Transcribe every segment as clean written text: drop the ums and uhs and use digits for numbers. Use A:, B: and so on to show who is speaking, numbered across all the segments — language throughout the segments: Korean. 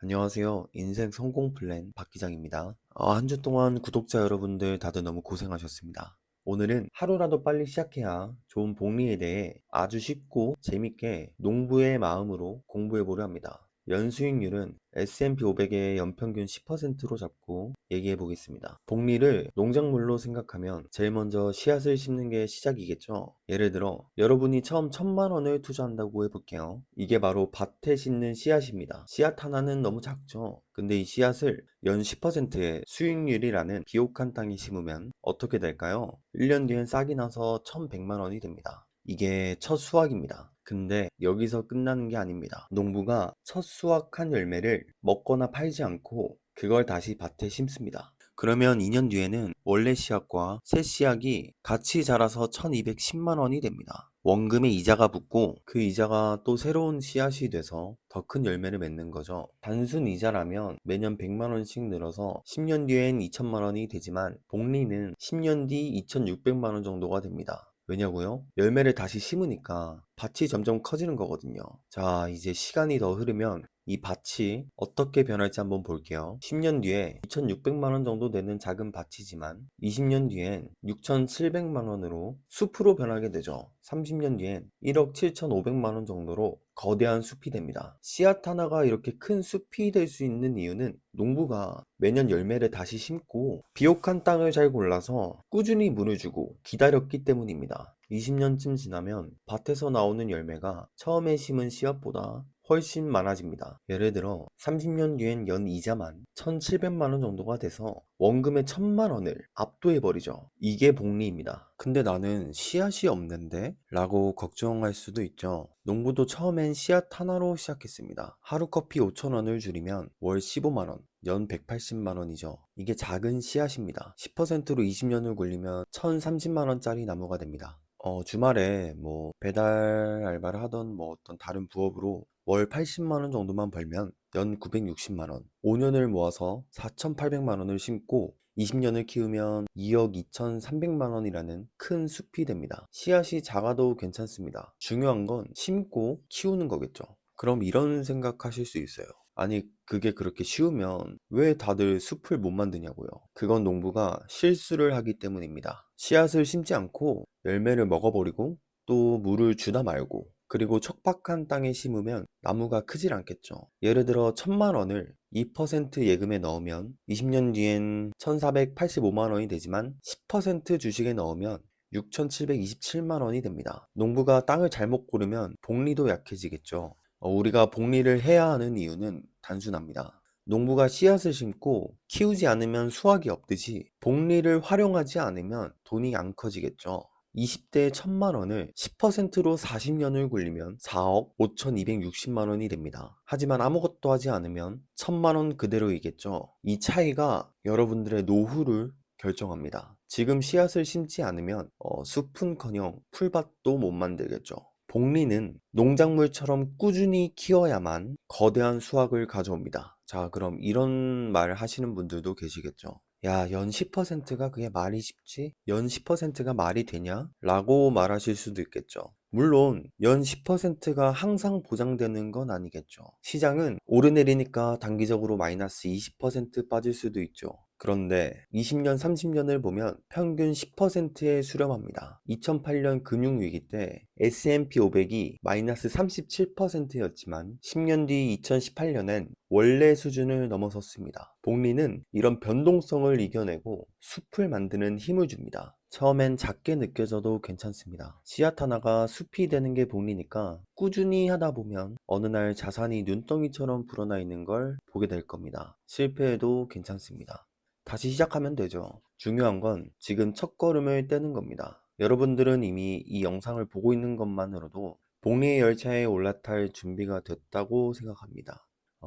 A: 안녕하세요. 인생 성공 플랜 박 기장입니다. 한 주 동안 구독자 여러분들 다들 너무 고생하셨습니다. 오늘은 하루라도 빨리 시작해야 좋은 복리에 대해 아주 쉽고 재밌게 농부의 마음으로 공부해 보려 합니다. 연수익률은 S&P 500의 연평균 10%로 잡고 얘기해 보겠습니다. 복리를 농작물로 생각하면 제일 먼저 씨앗을 심는 게 시작이겠죠. 예를 들어 여러분이 처음 1,000만 원을 투자한다고 해볼게요. 이게 바로 밭에 심는 씨앗입니다. 씨앗 하나는 너무 작죠. 근데 이 씨앗을 연 10%의 수익률이라는 비옥한 땅에 심으면 어떻게 될까요? 1년 뒤엔 싹이 나서 1,100만 원이 됩니다. 이게 첫 수확입니다. 근데 여기서 끝나는 게 아닙니다. 농부가 첫 수확한 열매를 먹거나 팔지 않고 그걸 다시 밭에 심습니다. 그러면 2년 뒤에는 원래 씨앗과 새 씨앗이 같이 자라서 1,210만원이 됩니다. 원금에 이자가 붙고 그 이자가 또 새로운 씨앗이 돼서 더 큰 열매를 맺는 거죠. 단순 이자라면 매년 100만원씩 늘어서 10년 뒤엔 2천만원이 되지만 복리는 10년 뒤 2,600만원 정도가 됩니다. 왜냐고요? 열매를 다시 심으니까 밭이 점점 커지는 거거든요. 자, 이제 시간이 더 흐르면 이 밭이 어떻게 변할지 한번 볼게요. 10년 뒤에 2,600만원 정도 되는 작은 밭이지만 20년 뒤엔 6,700만원으로 숲으로 변하게 되죠. 30년 뒤엔 1억 7,500만원 정도로 거대한 숲이 됩니다. 씨앗 하나가 이렇게 큰 숲이 될 수 있는 이유는 농부가 매년 열매를 다시 심고 비옥한 땅을 잘 골라서 꾸준히 물을 주고 기다렸기 때문입니다. 20년쯤 지나면 밭에서 나오는 열매가 처음에 심은 씨앗보다 훨씬 많아집니다. 예를 들어 30년 뒤엔 연 이자만 1,700만원 정도가 돼서 원금의 1,000만원을 압도해버리죠. 이게 복리입니다. 근데 나는 씨앗이 없는데? 라고 걱정할 수도 있죠. 농부도 처음엔 씨앗 하나로 시작했습니다. 하루 커피 5,000원을 줄이면 월 15만원, 연 180만원이죠. 이게 작은 씨앗입니다. 10%로 20년을 굴리면 1,030만원짜리 나무가 됩니다. 주말에 뭐 배달 알바를 하던 뭐 어떤 다른 부업으로 월 80만원 정도만 벌면 연 960만원, 5년을 모아서 4,800만원을 심고 20년을 키우면 2억 2,300만원이라는 큰 숲이 됩니다. 씨앗이 작아도 괜찮습니다. 중요한 건 심고 키우는 거겠죠. 그럼 이런 생각하실 수 있어요. 아니, 그게 그렇게 쉬우면 왜 다들 숲을 못 만드냐고요. 그건 농부가 실수를 하기 때문입니다. 씨앗을 심지 않고 열매를 먹어버리고 또 물을 주다 말고 그리고 척박한 땅에 심으면 나무가 크질 않겠죠. 예를 들어 1,000만원을 2% 예금에 넣으면 20년 뒤엔 1,485만원이 되지만 10% 주식에 넣으면 6,727만원이 됩니다. 농부가 땅을 잘못 고르면 복리도 약해지겠죠. 우리가 복리를 해야 하는 이유는 단순합니다. 농부가 씨앗을 심고 키우지 않으면 수확이 없듯이 복리를 활용하지 않으면 돈이 안 커지겠죠. 20대에 1,000만원을 10%로 40년을 굴리면 4억 5,260만원이 됩니다. 하지만 아무것도 하지 않으면 1,000만원 그대로이겠죠. 이 차이가 여러분들의 노후를 결정합니다. 지금 씨앗을 심지 않으면 숲은커녕 풀밭도 못 만들겠죠. 복리는 농작물처럼 꾸준히 키워야만 거대한 수확을 가져옵니다. 자, 그럼 이런 말 하시는 분들도 계시겠죠. 야, 연 10%가 그게 말이 쉽지? 연 10%가 말이 되냐? 라고 말하실 수도 있겠죠. 물론 연 10%가 항상 보장되는 건 아니겠죠. 시장은 오르내리니까 단기적으로 마이너스 20% 빠질 수도 있죠. 그런데 20년, 30년을 보면 평균 10%에 수렴합니다. 2008년 금융위기 때 S&P 500이 마이너스 37%였지만 10년 뒤 2018년엔 원래 수준을 넘어섰습니다. 복리는 이런 변동성을 이겨내고 숲을 만드는 힘을 줍니다. 처음엔 작게 느껴져도 괜찮습니다. 씨앗 하나가 숲이 되는 게 복리니까 꾸준히 하다 보면 어느 날 자산이 눈덩이처럼 불어나 있는 걸 보게 될 겁니다. 실패해도 괜찮습니다. 다시 시작하면 되죠. 중요한 건 지금 첫걸음을 떼는 겁니다. 여러분들은 이미 이 영상을 보고 있는 것만으로도 복리의 열차에 올라탈 준비가 됐다고 생각합니다.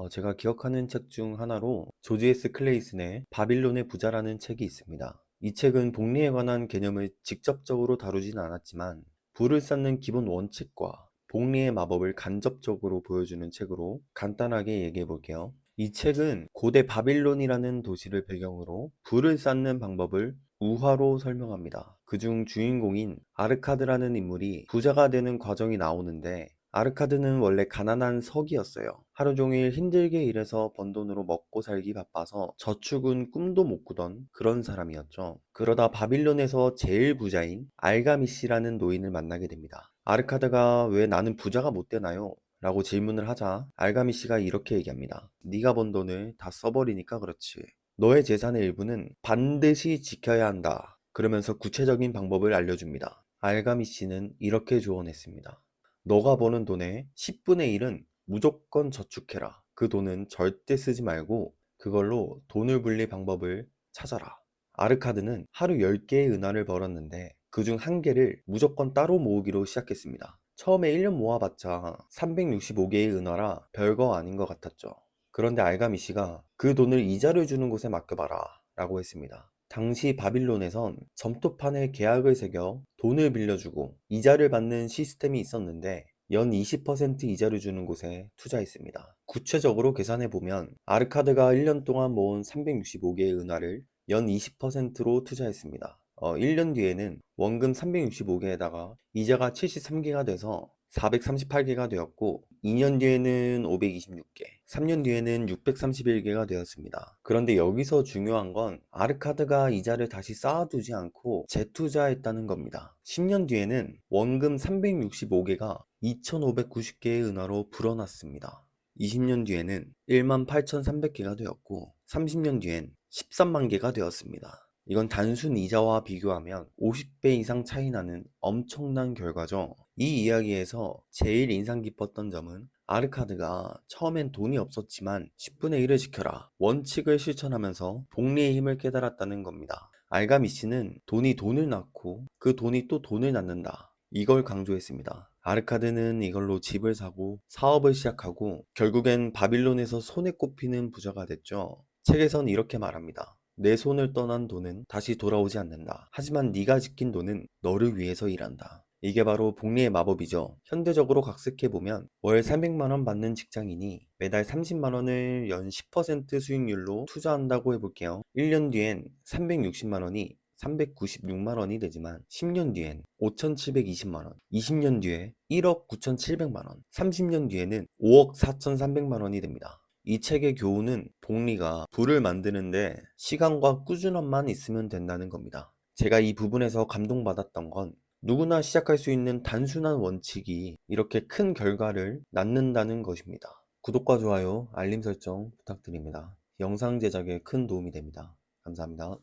A: 제가 기억하는 책 중 하나로 조지 S 클레이슨의 바빌론의 부자라는 책이 있습니다. 이 책은 복리에 관한 개념을 직접적으로 다루진 않았지만 부를 쌓는 기본 원칙과 복리의 마법을 간접적으로 보여주는 책으로 간단하게 얘기해 볼게요. 이 책은 고대 바빌론이라는 도시를 배경으로 부를 쌓는 방법을 우화로 설명합니다. 그중 주인공인 아르카드라는 인물이 부자가 되는 과정이 나오는데 아르카드는 원래 가난한 석이었어요. 하루 종일 힘들게 일해서 번 돈으로 먹고 살기 바빠서 저축은 꿈도 못 꾸던 그런 사람이었죠. 그러다 바빌론에서 제일 부자인 알가미시라는 노인을 만나게 됩니다. 아르카드가 왜 나는 부자가 못 되나요? 라고 질문을 하자 알가미시가 이렇게 얘기합니다. 네가 번 돈을 다 써버리니까 그렇지. 너의 재산의 일부는 반드시 지켜야 한다. 그러면서 구체적인 방법을 알려줍니다. 알가미시는 이렇게 조언했습니다. 너가 버는 돈의 10분의 1은 무조건 저축해라. 그 돈은 절대 쓰지 말고 그걸로 돈을 불릴 방법을 찾아라. 아르카드는 하루 10개의 은화를 벌었는데 그중 1개를 무조건 따로 모으기로 시작했습니다. 처음에 1년 모아봤자 365개의 은화라 별거 아닌 것 같았죠. 그런데 알가미 씨가 그 돈을 이자를 주는 곳에 맡겨봐라 라고 했습니다. 당시 바빌론에선 점토판에 계약을 새겨 돈을 빌려주고 이자를 받는 시스템이 있었는데 연 20% 이자를 주는 곳에 투자했습니다. 구체적으로 계산해보면 아르카드가 1년 동안 모은 365개의 은화를 연 20%로 투자했습니다. 1년 뒤에는 원금 365개에다가 이자가 73개가 돼서 438개가 되었고 2년 뒤에는 526개, 3년 뒤에는 631개가 되었습니다. 그런데 여기서 중요한 건 아르카드가 이자를 다시 쌓아두지 않고 재투자했다는 겁니다. 10년 뒤에는 원금 365개가 2590개의 은화로 불어났습니다. 20년 뒤에는 18,300개가 되었고 30년 뒤엔 13만 개가 되었습니다. 이건 단순 이자와 비교하면 50배 이상 차이 나는 엄청난 결과죠. 이 이야기에서 제일 인상 깊었던 점은 아르카드가 처음엔 돈이 없었지만 10분의 1을 지켜라 원칙을 실천하면서 복리의 힘을 깨달았다는 겁니다. 알가미 씨는 돈이 돈을 낳고 그 돈이 또 돈을 낳는다. 이걸 강조했습니다. 아르카드는 이걸로 집을 사고 사업을 시작하고 결국엔 바빌론에서 손에 꼽히는 부자가 됐죠. 책에선 이렇게 말합니다. 내 손을 떠난 돈은 다시 돌아오지 않는다. 하지만 네가 지킨 돈은 너를 위해서 일한다. 이게 바로 복리의 마법이죠. 현대적으로 각색해보면 월 300만 원 받는 직장인이 매달 30만 원을 연 10% 수익률로 투자한다고 해볼게요. 1년 뒤엔 360만 원이 396만 원이 되지만 10년 뒤엔 5,720만 원, 20년 뒤에 1억 9,700만 원, 30년 뒤에는 5억 4,300만 원이 됩니다. 이 책의 교훈은 복리가 부를 만드는데 시간과 꾸준함만 있으면 된다는 겁니다. 제가 이 부분에서 감동받았던 건 누구나 시작할 수 있는 단순한 원칙이 이렇게 큰 결과를 낳는다는 것입니다. 구독과 좋아요, 알림 설정 부탁드립니다. 영상 제작에 큰 도움이 됩니다. 감사합니다.